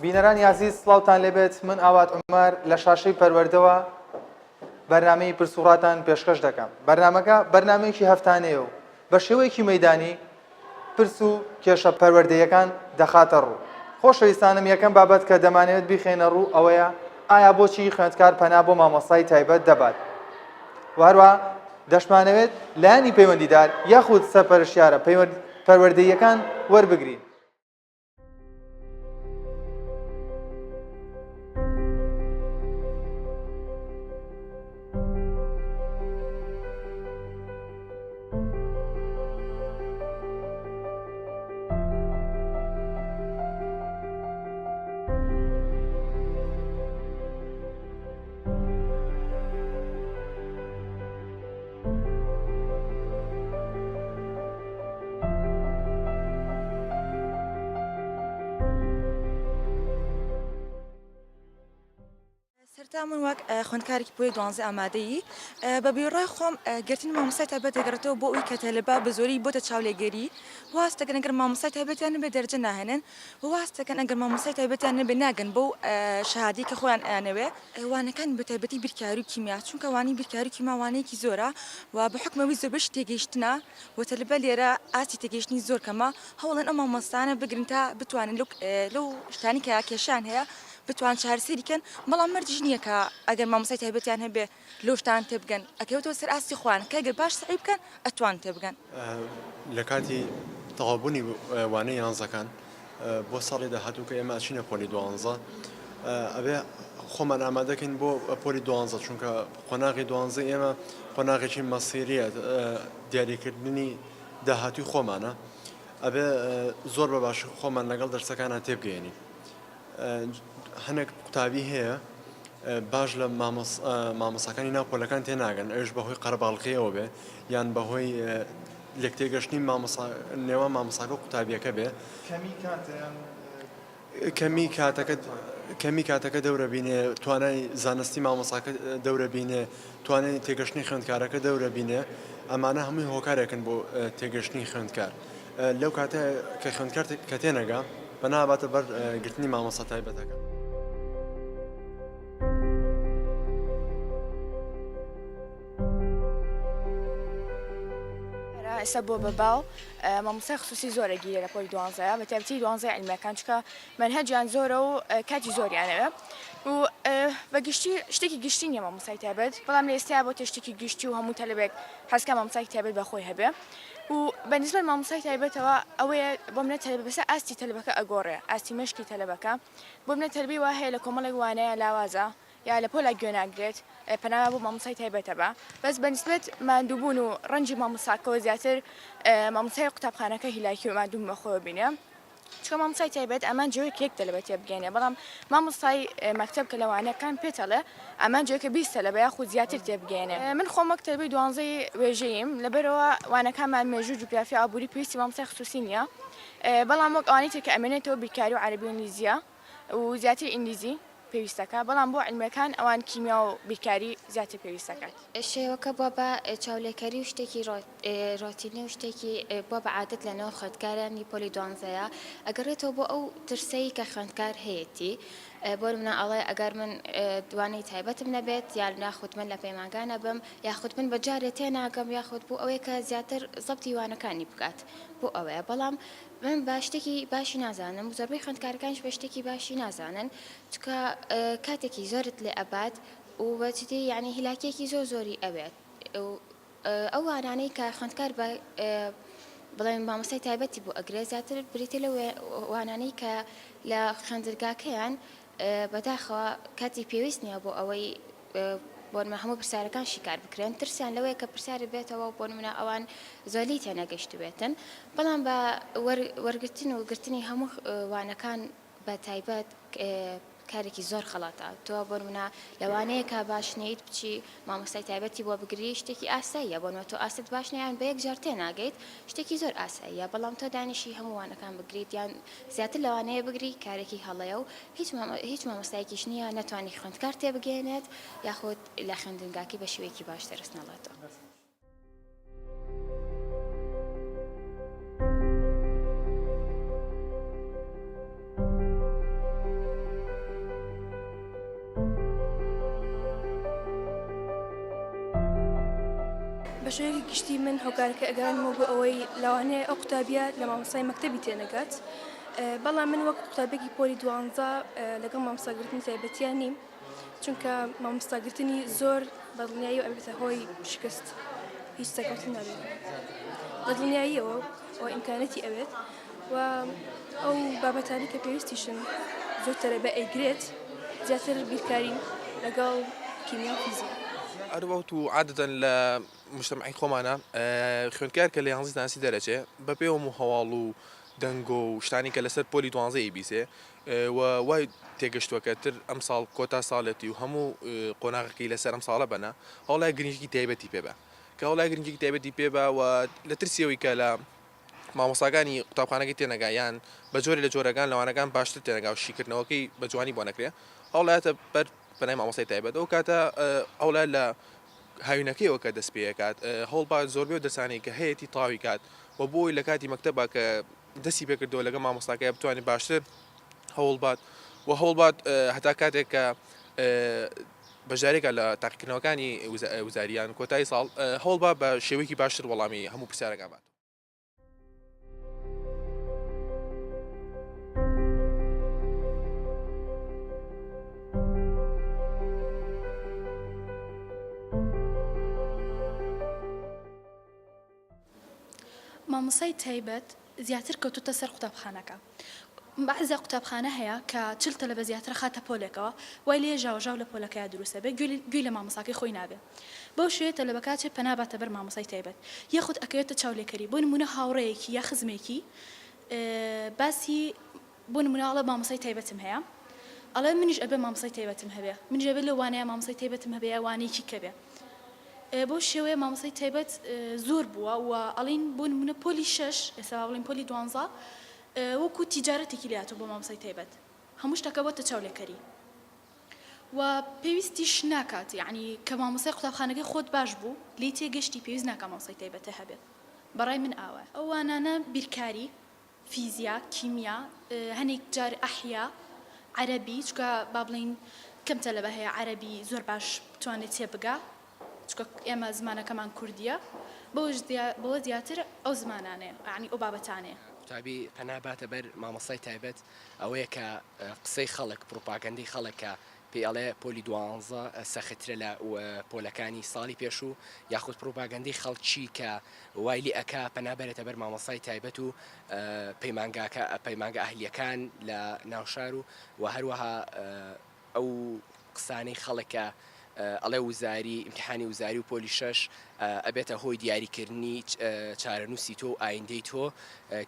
بینەرانی عزیز سڵاوتان لێبێت من ئاوات عومەر لە شاشەی پەروەردەوە بەرنامەی پرسوڕاتان پێشکەش دەکەم. بەرنامەکە بەرنامەیەکی هەفتانەیە و بە شێوەیەکی مەیدانی پرس و کێشە پەروەردەیەکان دەخاتە ڕوو. خۆشەویستانم، یەکەم بابەت کە دەمانەوێت بیخێنە ڕوو ئەوەیە ئایا بۆچی خوێندکار پەنا بۆ مامۆستای تایبەت دەبات. وهروە دەشمانەوێت لایانی پەیوەندیدار یاخود سەرپەرشتیارە پەروەردەیەکان وەربگرین. سەرتا من وەک خوێندکارێکی پۆلی 12 ئامادەیی بە بیڕای خۆم گرتنی مامۆستای تایبەت دەگەڕێتەوە بۆ ئەوی کە تەلەبا بە زۆری بۆتە چاولێگەری. واست دەکەن ئەگەر مامۆستای تایبەتیان نەبێت دەرەجە ناهێنن، واست دەکەن ئەگەر مامۆستای تایبەتیان نەبێت ناگەن بەو شەهادەی کە خۆیان ئەیانەوێ. وانەکان بە تایبەتی بیرکاری و کیمیا، چونکە وانی بیرکاری و کیما وانەیەکی زۆرە و بە حکمەوەی زۆربەش تێگەیشتنە و تەلەبە لێرە ئاستی تێگەیشتنی زۆر کەمە. هەوڵێن ئەم مامۆستانە بگرن تا بتوانن لەو شتانی کە کێشان هەیە بتوان چارەسەری بکەن، بەڵام مەرجش نییە کە ئەگەر مامۆستای تایبەتیان هەبێ لەو شتان تێبگەن، ئەکەوێتەوە سەر ئاستی خۆیان کە ئەگەر باش سعی بکەن ئەتوان تێبگەن. لە کاتی تەواوبوونی وانەی یانزەکان بۆ ساڵی داهاتوو کە ئێمە ئەچینە پۆلی 12 ئەبێ خۆمان ئامادەکەین بۆ پۆلی 12 چونکە قۆناغی 12 ئێمە قۆناغێکی مەسیریە دیاریکردنی داهاتووی خۆمانە. ئەبێ زۆر بە باش خۆمان لەگەڵ دەرسەکانە تێبگەێنین. هەنێک قوتابی هەیە باش لە مامۆساکانی ناوپۆلەکان تێناگەن، ئەوش بەهۆی قەرەباڵقیەوە بێ یان بەهۆی لێکتێگەشتنی نێوان مامۆساکە و قوتابیەکە بێ، کەمی کاتەکە دەورە بینێ، توانای زانستی مامۆساکە دەورە بینێ، توانای تێگەشتنی خوێندکارەکە دەورە بینێ. ئەمانە هەمووی هۆکارێکن بۆ تێگەشتنی خوێندکار. لەو کاتە کە خوێندکار کە تێنەگا بەناباتە بەر گرتنی مامۆستا تایبەتەکە. ئێستا بۆ بەباو مامۆستای خصوصی زۆرە گیرە لە پۆلی 12 بە تایبەتی 12 عیلمیەکان، چونکە مەنهەجیان زۆرە و کاتی زۆریانەوە و بەگشتی شتێکی گشتی نیە مامۆستای تایبەت، بەڵام لە ئێستا بۆ تشتێکی گشتی و هەموو تەلەبێک حەزکە مامۆستای تایبەت بەخۆی هەبێ و بەنسبەت مامۆستای تایبەتەوە ئەوەیە بۆ منە تەلەبە بەسەر ئاستی تەلەبەکە ئەگۆڕێ، ئاستی مەشکی تەلەبەکە. بۆ منە تەلەبی وا هەیە لە کۆمەڵێک وانەیە لاوازە یا لە پۆلا گوێناگرێت پەناوا بۆ مامۆستای تایبەتە بە، بەس بەنسبەت ماندووبوون و ڕەنجی مامۆساکەوە زیاتر مامۆستای قوتابخانەکە هیلاکی و ماندوو بەخۆوە بینێ، چونکە مامۆستای تایبەت ئەمان جۆیەک یەک تەلەبە تێبگەێنێ، بەڵام مامۆستای مەکتەب کە لەوانەکان پێتەڵێ ئەمان جۆیەکە 20 تەلەبە یاخود زیاتر تێبگەێنێ. من خۆم وەک تەلەبەی 12 وێژەییم، لەبەرەوە وانەکانمان مێژوو جوگرافیا ئابووری پێویستی مامۆستای خصوصی نییە، بەڵام وەک ئەوانەی تر کە ئەمێنێتەوە بیرکاری و عەرەبی و ئینگلیزیە و زیاتر ئینگلیزی پێویستەکە، بەڵام بۆ عیلمیەکان ئەوان کیمیا و بیرکاری زیاتر پێویستەکەات. شێوەکە بۆ بە چاولێکەری و شتێکی ڕۆتینی و شتێکی بۆ بە عادەت لەنەوە خوێندکارانی پۆلی 12 ئەگەڕێتەوە بۆ ئەو ترسەی کە خوێندکار هەیەی. بۆ منە ئەڵێ ئەگەر من دوانەی تایبەتم نەبێت یان ناخود من لە پەیمانگانە بم یاخود من بەجارێ تێناگەم یاخود بۆ ئەوەیە کە زیاتر زەبتی وانەکانی بکات بۆ ئەوەیە. بەڵام من بە شتێکی باشی نازانم، زۆربەی خوێندکارەکانش بە شتێکی باشی نازانن، چکە کاتێکی زۆرت لێ ئەبات و بەچی یعنی هیلاکێکی زۆری ئەوێت. ئەو وانانەی کە خوێندکار بە بڵێن مامۆستای تایبەتی بۆ ئەگرێ زیاتر بریتە لە وانانەی کە لە خوێندرگاکەیان بەداخەوە کاتی پێویست نییە بۆ ئەوەی بۆ هەموو پرسیارەکان شیکار بکرێن، ترسیان لەوەیە کە پرسیارە بێتەوە بۆ منە ئەوان زۆلی تێنەگەشت بێتن. بەڵام بە وەرگرتن و گرتنی هەموو وانەکان بە تایبەت کارێکی زۆر خەڵاتە. تۆ بۆ منە لەوانەیە کە باشنیت بچی مامۆستای تایبەتی بۆ بگری شتێکی ئاساییە، بۆ تۆ ئاست باشنیان بە یەک جار تێناگەیت شتێکی زۆر ئاساییە، بەڵام تۆ دانیشی هەمووانەکان بگریت یان زیاتر لەوانەیە بگری کارێکی هەڵەیە و هیچ مامۆستایەکیش نییە نەتوانی خوێندکار تێبگەێنێت یاخود لە خوێندنگاکی بە شێوەیەکی باش دەرس نەڵێتەوە. بە شوەیەکی گشتی من هۆکارەکە ئەگەڕێنمەوە بۆ ئەوەی لەوانەیە ئەو قوتابیە لە مامۆستای مەکتەبی تێنەگات بەڵام من وەک قوتابێکی پۆلی 12 لەگەڵ مامۆستاگرتنی تایبەتیان نیم چونکە مامۆستاگرتنی زۆر بەدڵنیایی و ئەبێتە هۆی شکست هیچ سەرکەوتن نابێت بەدڵنیاییەوە و ئیمکانەتی ئەوێت و ئەو بابەتانی کە پێویستیشن زۆر تەرەبە ئەیگرێت زیاتر بیرکارین لەگەڵ کیمیا و فیزیک. ئەروەوت و عادەتەن لە مجتەمعی خۆمانە خوێندکار کە لە 11 زانستی دەرەچێ بە پێوەم و هەواڵ و دەنگ و شتانی کە لەسەر پۆلی 12 بیسێ و وای تێگەشتووەکە تر ئەم ساڵ کۆتا ساڵەتی و هەموو قۆناغەکەی لەسەر ئەم ساڵە بەنا هەوڵای گرنگی تایبەتی پێبە کە هەوڵای گرنگی تایبەتی پێبە و لە ترسیەوەی کە لە مامۆستاکانی قوتابخانەکەی تێنەگا یان بە جۆری لە جۆرەکان لەوانەکان باشتر تێنەگا و شیکردنەوەکەی بە جوانی بۆ نەکرێ هەوڵایەتە بەر بەنای مامۆستای تایبەت ئەو کاتە هەوڵای لە هاوینەکەیەوە کە دەست پێکات هەوڵبات زۆربەی و دەسانی کە هەیەی تاوی کات و بۆی لە کاتی مەکتەبە کە دەستی پێکردەوە لەگە مامۆستاکەی بتوانێت باشتر هەوڵبات و هەوڵبات هەتا کاتێک کە بەژارێکە لە تاقیکردنەوەکانی وزاریان کۆتایی ساڵ هەوڵبا بە شێوەیەکی باشتر وەڵامی هەموو پرسیارەکان بات. مامۆستای تایبەت زیاتر کەوتوتە سەر قوتابخانەکە. بەعزە قوتابخانە هەیە کە 40 تەلەبە زیاتر خاتە پۆلێکەوە وای لێ ژاوژاو لە پۆلەکەیە دروستە بێ گوێی لە مامۆستاکەی خۆی نابێت. بەو شێوەیە تەلەبەکە چێ پەناباتە بەر مامۆستای تایبەت یەخود ئەکەوێتە چاولێکەری بۆ نمونە هاوڕەیەکی یا خزمێکی باسی بۆ نمونەڵە مامۆستای تایبەتم هەیە ئەڵێ منیش ئەبێ مامۆستای تایبەتم هەبێ منیش ئەبێ لەوانەیە مامۆستای تایبەتم هەبێ وانەیەکی کەبێ بۆ شێوەیە مامۆستای تایبەت زۆر بووە و ئەڵین بۆ نمونە پۆلی 6 ئێستا بڵین پۆلی 12 وەکو تیجارەتێکی لاتەوە بۆ مامۆستای تایبەت هەموو شتەکە بۆتە چاولێکەری و پێویستیش ناکات یعنی کە مامۆستای قوتابخانەکەی خۆت باش بوو لی تێگەشتی پێویست ناکە مامۆستای تایبەتە هەبێت بەڕای من ئاوە ئەوانانە بیرکاری فیزیا کیمیا هەنێک جار ئەحیا عەرەبی چکە با بڵین کەم تەلەبە هەیە عەرەبی زۆر باش بتوانێت تێبگا چکە ئێمە زمانەکەمان کوردیە بەوە زیاتر ئەو زمانانەیە یعنی ئەو بابەتانەیە قوتابی پەناباتە بەر مامۆستای تایبەت ئەوەیە کە قسەی خەڵک پروپاگەندەی خەڵکە پێی ئەڵێ پۆلی 12 سەخترە لە پۆلەکانی ساڵی پێشوو یاخود پروپاگەندەی خەڵکی کە وایلی ئەکا پەنابەرێتە بەر مامۆستای تایبەت و پەیمانگە ئەهلیەکان لە ناوشار و هەروەها ئەو قسانەی خەڵکە ئەڵێ وزاری ئیمتحانی وزاری و پۆلی 6 ئەبێتە هۆی دیاریکردنی چارەنووسی تۆ و ئایندەی تۆ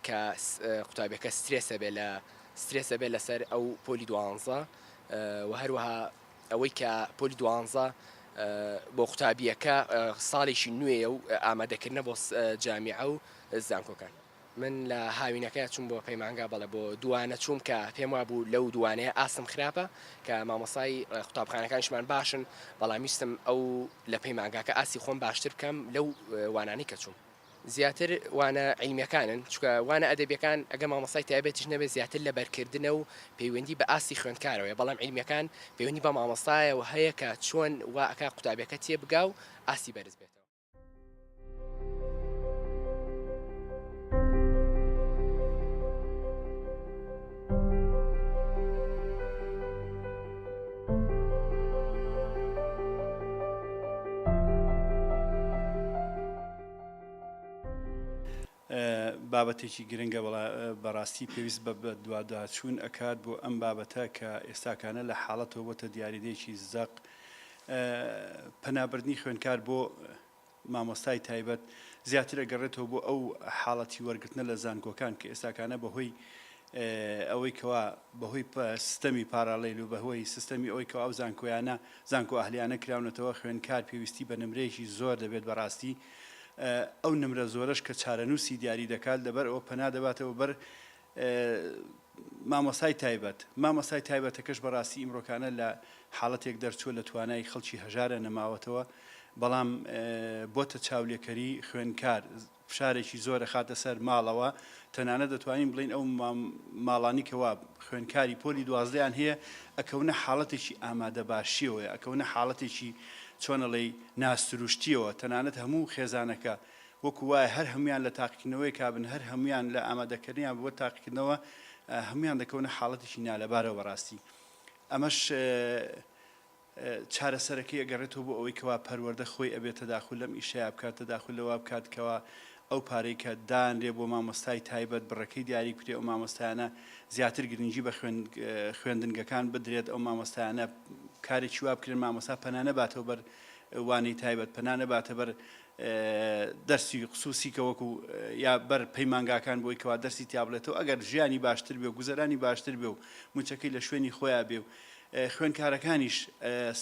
کە قوتابیەکە سترێسە بێ لەسەر ئەو پۆلی 12 و هەروەها ئەوەی کە پۆلی 12 بۆ قوتابیەکە ساڵێکی نوێیە و ئامادەکردنە بۆ جامیعە و زانکۆکان من لە هاوینەکە چوون بۆ پەیمانگا بەڵێ بۆ دوانە چووم کە پێم وابوو لەو دوانەیە ئاسم خراپە کە مامۆسای قوتابخانەکانشمان باشن بەڵام ویستم ئەو لە پەیمانگاکە ئاسی خۆم باشتر بکەم لەو وانانەی کە چووم زیاتر وانە عیلمیەکانن چکە وانە ئەدەبیەکان ئەگە مامۆستای تایبەتیش نەبێت زیاتر لە بەرکردنە و پەیوەندی بە ئاسی خوێندکارەوەی بەڵام عیلمیەکان پەیوەندی بە مامۆستایەوە هەیە کە چۆن وا ئەکا قوتابیەکە تێبگا و ئاسی بەرز بێت بابەتێکی گرنگە بەڕاستی پێویست بە دواداچوون ئەکات بۆ ئەم بابەتە کە ئێستاکانە لە حاڵەتەوە بۆتە دیاریدەیەکی زەق پەنابردنی خوێندکار بۆ مامۆستای تایبەت زیاتر ئەگەڕێتەوە بۆ ئەو حاڵەتی وەرگرتنە لە زانکۆکان کە ئێستاکانە بەهۆی ئەوەی کەوا بەهۆی سیستەمی پاراڵیل و بەهۆی سیستەمی ئەوەی کەوا ئەو زانکۆیانە زانکۆ ئەهلیانە کراونەتەوە خوێندکار پێویستی بە نمرەیەکی زۆر دەبێت بەڕاستی ئەو نمرە زۆرش کە چارەنووسی دیاری دەکات لەبەر ئەوە پەنا دەباتەوە بەر مامۆستای تایبەت مامۆستای تایبەتەکەش بەڕاستی ئیمڕۆکانە لە حاڵەتێک دەرچووە لە توانای خەڵکی هەژارە نەماوەتەوە بەڵام بۆتە چاولێکەری خوێندکار فشارێکی زۆرە خاتە سەر ماڵەوە تەنانەت دەتوانین بڵین ئەو ماڵانی کەوا خوێندکاری پۆلی 12یان هەیە ئەکەونە حاڵەتێکی ئامادەباشیەوە ئەکەونە حاڵەتێکی چۆنەڵی ناستروشتیەوە تەنانەت هەموو خێزانەکە وەکو وایە هەر هەمویان لە تاقیکردنەوەی کابن هەر هەمویان لە ئامادەکردنیان بۆ تاقیکردنەوە هەمویان دەکەونە حاڵەتێکی نالەبارەوە بەڕاستی ئەمەش چارەسەرەکەی ئەگەڕێتەوە بۆ ئەوەی کەوا پەروەردە خۆی ئەبێت تەداخل لەم ئیشەیە بکات تەداخل لەوە بکات کەوا ئەو پارەی کە دانرێ بۆ مامۆستای تایبەت بڕەکەی دیاری کرێ ئەو مامۆستایانە زیاتر گرنگی بە خوێندنگەکان بدرێت ئەو مامۆستایانە کارێکی وا بکرێن مامۆستا پەنا نەباتەوە بەر وانەی تایبەت پەنا نەباتە بەر دەرسی خصوصی کە وەکو یا بەر پەیمانگاکان بۆی کەوا دەرسی تیابڵێتەوە ئەگەر ژیانی باشتر بێ و گوزەرانی باشتر بێ و موچەکەی لە شوێنی خۆیان بێ و خوێنکارەکانیش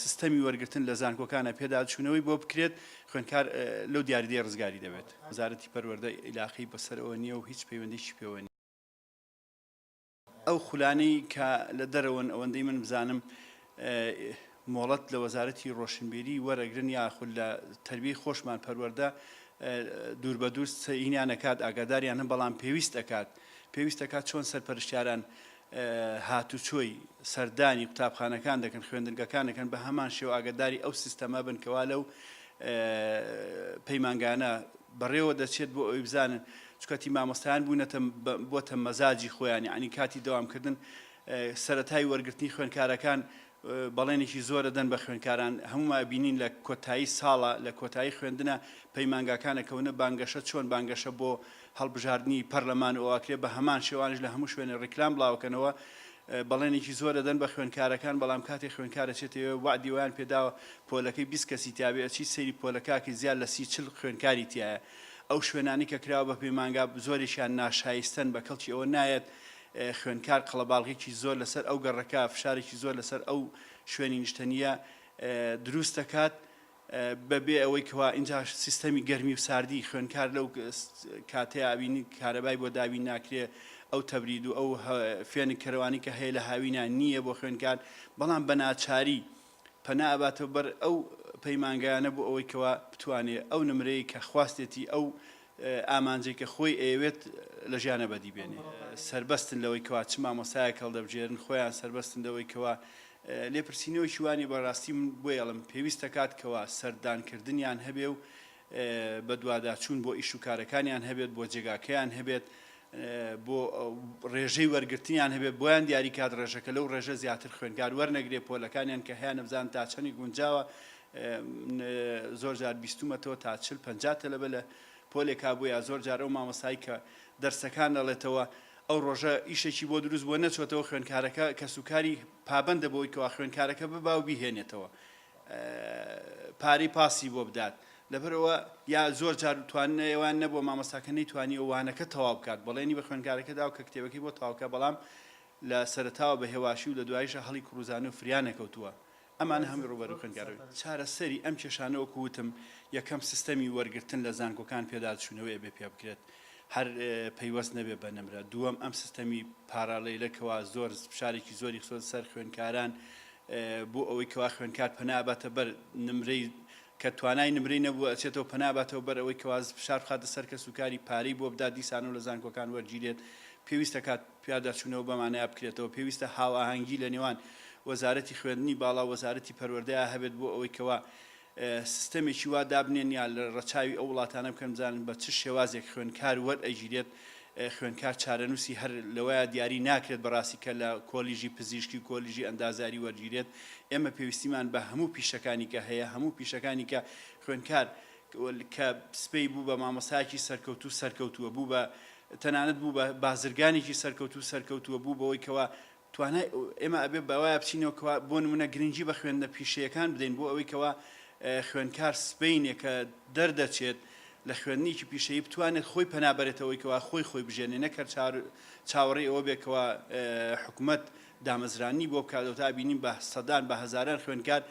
سیستەمی وەرگرتن لە زانکۆکانە پێداچوونەوەی بۆ بکرێت خوێنکار لەو دیاریدەی ڕزگاری دەبێت وەزارەتی پەروەردە ئیلاقی بەسەرەوە نییە و هیچ پەیوەندیشی پێوە نیە ئەو خولانەی کە لە دەرەوەن ئەوەندەی من بزانم مۆڵەت لە وەزارەتی ڕۆشنبیری وەرەگرن یاخود لە تەربیەی خۆشمان پەروەردە دوور بە دوور هینیان ئەکات ئاگاداریان هەم بەڵام پێویست ئەکات چۆن سەرپەرشتیاران هاتوچۆی سەردانی قوتابخانەکان دەکەن خوێندنگەکان دەکەن بە هەمان شێوە ئاگاداری ئەو سیستەمە بن کەوا لەو پەیمانگانە بەڕێوە دەچێت بۆ ئەوی بزانن چکەتی مامۆستایان بوونەتە مەزاجی خۆیان یعنی کاتی دەوامکردن سەرەتای وەرگرتنی خوێنکارەکان بەڵێنێکی زۆرە دەن بە خوێنکاران هەمومان بینین لە کۆتایی ساڵە لە کۆتایی خوێندنە پەیمانگاکانەکەونە بانگەشە چۆن بانگەشە بۆ هەڵبژاردننی پەرلەمان ئەوواکرێ بە هەمان شێوانش لە هەموو شوێنە ڕێکلام بڵاوکەنەوە بەڵێنێکی زۆرە دەن بە خوێنکارەکان بەڵام کاتێک خوێنکارە چێتەوە وعدی ویان پێداوە پۆلەکەی 20 کەسی تیاابێ ئەچی سەیری پۆلەکاکی زیاد لە 30-40 خوێنکاری تایە ئەو شوێنانی کە کراوە بە پەیمانگا زۆریشیان ناشایستن بە کەڵکی ئەوە نایەت خوێنکار قەڵەباڵغێکی زۆر لەسەر ئەو گەڕەکە فشارێکی زۆر لەسەر ئەو شوێنی نیشتەنیە دروست دەکات بەبێ ئەوەی کەوا اینجا سیستەمی گەرمی و ساردی خوێنکار لەو کاتەیە ئابینی کارەبای بۆ داوی ناکرێ ئەو تەبرید و ئەو فێنی کەروانی کە هەیە لە هاوینان نییە بۆ خوێنکار بەڵام بە ناچاری پەنا ئەباتەوە بەر ئەو پەیمانگایانە بۆ ئەوەی کەوا بتوانێت ئەو نمرەی کە خواستێتی ئەو ئامانجەی کە خۆی ئەوێت لە ژیانە بەدی بێنێ سربەستن لەوەی کەوا چ مامۆسایەک هەڵدەبژێرن خۆیان سربەستن لەوەی کەوا لێپرسینەوەی شوانی بەڕاستی من بۆ ئەڵم پێویستە کاتکەوە سەردانکردنیان هەبێ و بە دوواداچوون بۆ ئیش و کارەکانیان هەبێت بۆ جێگاکەیان هەبێت بۆ ڕێژەی وەرگرتنیان هەبێت بۆیان دیاری کات ڕێژەکە لەو ڕێژە زیاتر خوێنکار وەرنەگرێ پۆلەکانیان کە هەیە نەبزان تا چەندی گونجاوە زۆر جار بیستومەتەوە تا 40-50 لەبە لە پۆلێکا بوو یا زۆر جار ئەو مامۆسایی کە دەرسەکان دەڵێتەوە ئەو ڕۆژە ئیشێکی بۆ دروست بۆ نەچۆتەوە خوێنکارەکە کە سوکاری پابندە بۆی کەوا خوێنکارەکە ببا و بیهێنێتەوە پارەی پاسی بۆ بدات لەبەرەوە یا زۆر جار توانێوان نەبووە مامۆستاکە نەیتوانی ئەوانەکە تەواو بکات بەڵێنی بە خوێنکارەکەدا و کە کتێبەکەی بۆ تەواوکە بەڵام لە سەرەتاوە بە هێواشی و لە دواییشە هەڵی کوڕوزانە و فریان نەکەوتووە ئەمانە هەمی ڕوبەرو خوێنکارەوە چارەسەری ئەم کێشانەوە کووتم یەکەم سیستەمی وەرگرتن لە زانکۆکان پێداچوونەوەی بێ پێ بکرێت هەر پەیوەست نەبێ بە نمرە دووەم ئەم سیستەمی پارالەیلەکەوە زۆر فشارێکی زۆری خۆ سەر خوێنکاران بۆ ئەوەی کەوا خوێنکار پەناباتە بەر نمرەی کە توانای نمرەی نەبووە ئەچێتەوە پەناباتەوە بەر ئەوەی کەواز فشار بخاتە سەر کە سوکاری پارەی بۆ بدا دیسان و لە زانکۆکان وەرگیرێت پێویستە کات پیاداچوونەوە بەمانەیە بکرێتەوە پێویستە هاوئاهەنگی لە نێوان وەزارەتی خوێندنی باڵا وەزارەتی پەروەردەیە هەبێت بۆ ئەوەی کەوا سیستەمێکی وا دابنێن یا لە ڕەچاوی ئەو وڵاتانە بکەن بزانن بە چ شێوازێک خوێنکار وەرئەگیرێت خوێنکار چارەنووسی هەر لەوەیە دیاری ناکرێت بەڕاستی کە لە کۆلیژی پزیشکی و کۆلیژی ئەندازاری وەرگیرێت ئێمە پێویستیمان بە هەموو پیشەکانی کە هەیە هەموو پیشەکانی کە خوێنکار کە سپەی بوو بە مامۆسایەکی سەرکەوتووە بوو بە تەنانەت بوو بە بازرگانێکی سەرکەوتووە بوو بەوەی کەوا توانای ئێمە ئەبێ بەوایە بچینەوە کەوا بۆ نمونە گرنگی بە خوێندە پیشەیەکان بدەین بۆ ئەوەی کەوا خوێنکار سپەینێ کە دەردەچێت لە خوێندنیکی پیشەیی بتوانێت خۆی پەنابەرێتەوەی کەوا خۆی بژێنێ نەکرد چاوەڕێی ئەوە بێ کەوا حکوومەت دامەزرانی بۆ بکاتەوە تا بینیم بە سەدان بە هەزاران خوێنکار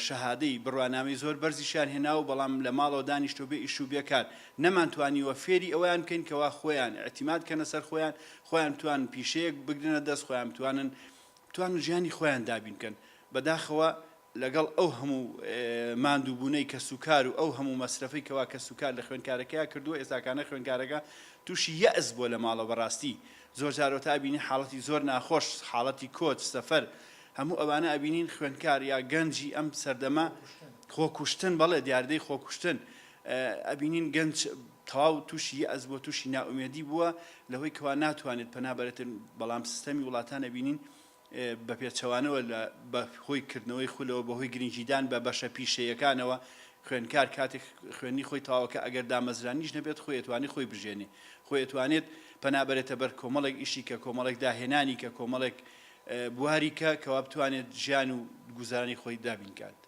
شەهادەی بڕوانامەی زۆر بەرزیشان هێناوە بەڵام لە ماڵەوە دانیشتۆ بێ ئیش و بێکار نەمانتوانیوە فێری ئەویان بکەین کەوا خۆیان ئەتیماد کەنە سەر خۆیان بتوان پیشەیەک بگرنە دەست خۆیان بتوانن ژیانی خۆیان دابین بکەن بەداخەوە لەگەڵ ئەو هەموو ماندووبوونەی کە سوکار و ئەو هەموو مەسرفەی کەوا کە سوکار لە خوێنکارەکەیە کردووە ئێستاکانە خوێنکارەکە تووشی یەئس بۆ لە ماڵە بەڕاستی زۆر جارۆ تا بینی حاڵەتی زۆر ناخۆش حاڵەتی کۆچ سەفەر هەموو ئەوانە ئەبینین خوێنکار یا گەنجی ئەم سەردەما خۆکوشتن بەڵێ دیاردەی خۆکوشتن ئەبینین گەنج تەواو تووشی ئەز بۆ تووشی ناومێدی بووە لەوەی کەوا ناتوانێت پەنابەرێتن بەڵام سیستەمی وڵاتان ئەبینین بە پێچەوانەوە بە خۆی کردنەوەی خولەوە بەهۆی گرنگجیدان بە بەشە پیشەیەکانەوە خوێنکار کاتێک خوێنی خۆی تاواکە ئەگەر دامەزرانیش نەبێت خۆی ئەتوانێت خۆی بژێنێ خۆی ئەتوانێت پەنابەرێتە بەر کۆمەڵێک ئیشی کە کۆمەڵێک داهێنانی کە کۆمەڵێک بواری کە کەوا بتوانێت ژیان و گوزارانی خۆی دابینکات.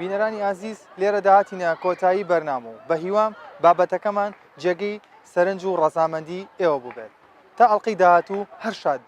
بینەرانی ئازیز لێرە داهاتینە کۆتایی بەرنامە و بە هیوام بابەتەکەمان جێگەی سەرنج و ڕەزامەندی ئێوە بووبێت تا ئەڵقەی داهاتوو هەر شاد